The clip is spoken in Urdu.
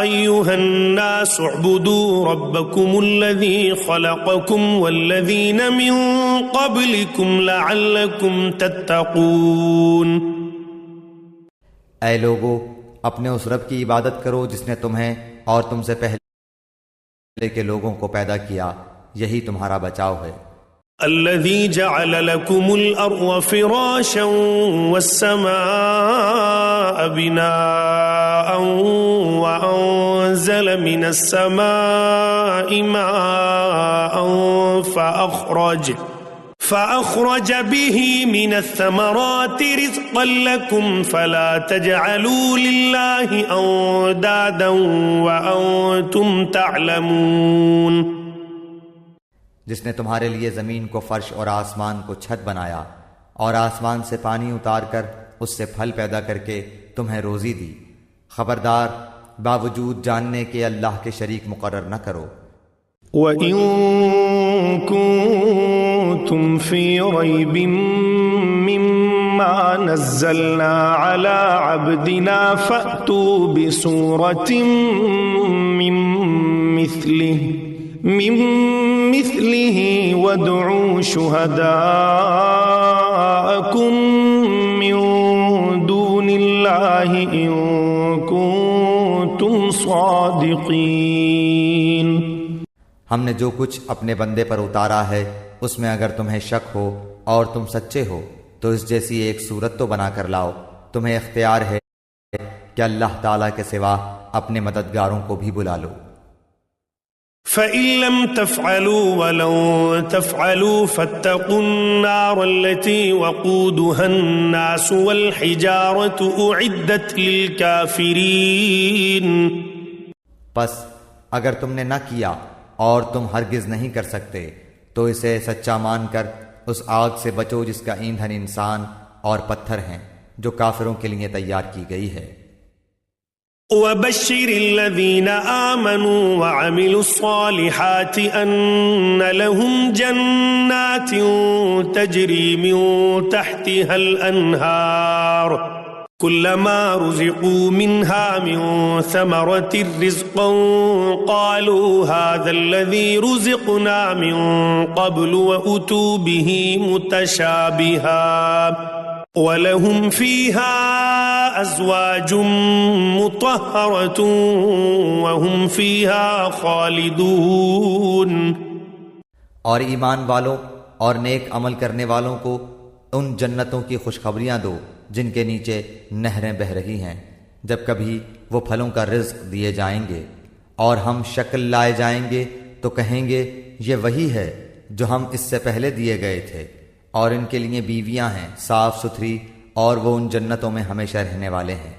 أيها الناس اعبدوا ربكم الذي خلقكم والذين من قبلكم لعلكم تتقون. اے لوگو، اپنے اس رب کی عبادت کرو جس نے تمہیں اور تم سے پہلے کے لوگوں کو پیدا کیا، یہی تمہارا بچاؤ ہے. الذي جعل لكم الأرض فراشا والسماء بناء وأنزل من السماء ماء فأخرج به من الثمرات رزقا لكم فلا تجعلوا لله أندادا وأنتم تعلمون. جس نے تمہارے لیے زمین کو فرش اور آسمان کو چھت بنایا اور آسمان سے پانی اتار کر اس سے پھل پیدا کر کے تمہیں روزی دی، خبردار باوجود جاننے کے اللہ کے شریک مقرر نہ کرو. وَإِن كُنتُمْ فِي رَيْبٍ مِّمَّا نَزَّلْنَا عَلَى عَبْدِنَا فَأْتُوا بِسُورَةٍ مِّن مثله وادعوا شهداءكم من دون الله إن كنتم صادقين. ہم نے جو کچھ اپنے بندے پر اتارا ہے اس میں اگر تمہیں شک ہو اور تم سچے ہو تو اس جیسی ایک صورت تو بنا کر لاؤ. تمہیں اختیار ہے کہ اللہ تعالیٰ کے سوا اپنے مددگاروں کو بھی بلا لو. فَإِن لَّمْ تَفْعَلُوا وَلَن تَفْعَلُوا فَاتَّقُوا النَّارَ الَّتِي وَقُودُهَا النَّاسُ وَالْحِجَارَةُ أُعِدَّتْ لِلْكَافِرِينَ. پس اگر تم نے نہ کیا اور تم ہرگز نہیں کر سکتے تو اسے سچا مان کر اس آگ سے بچو جس کا ایندھن انسان اور پتھر ہیں، جو کافروں کے لیے تیار کی گئی ہے. وَبَشِّرِ الَّذِينَ آمَنُوا وَعَمِلُوا الصَّالِحَاتِ أَنَّ لَهُمْ جَنَّاتٍ تَجْرِي مِن تَحْتِهَا الْأَنْهَارُ كُلَّمَا رُزِقُوا مِنْهَا مِن ثَمَرَةٍ رِزْقًا قَالُوا هَذَا الَّذِي رُزِقْنَا مِن قَبْلُ وَأُتُوا بِهِ مُتَشَابِهًا وَلَهُمْ فِيهَا أَزْوَاجٌ مُطَهَّرَةٌ وَهُمْ فِيهَا خَالِدُونَ. اور ایمان والوں اور نیک عمل کرنے والوں کو ان جنتوں کی خوشخبریاں دو جن کے نیچے نہریں بہہ رہی ہیں. جب کبھی وہ پھلوں کا رزق دیے جائیں گے اور ہم شکل لائے جائیں گے تو کہیں گے یہ وہی ہے جو ہم اس سے پہلے دیے گئے تھے، اور ان کے لیے بیویاں ہیں صاف ستھری، اور وہ ان جنتوں میں ہمیشہ رہنے والے ہیں.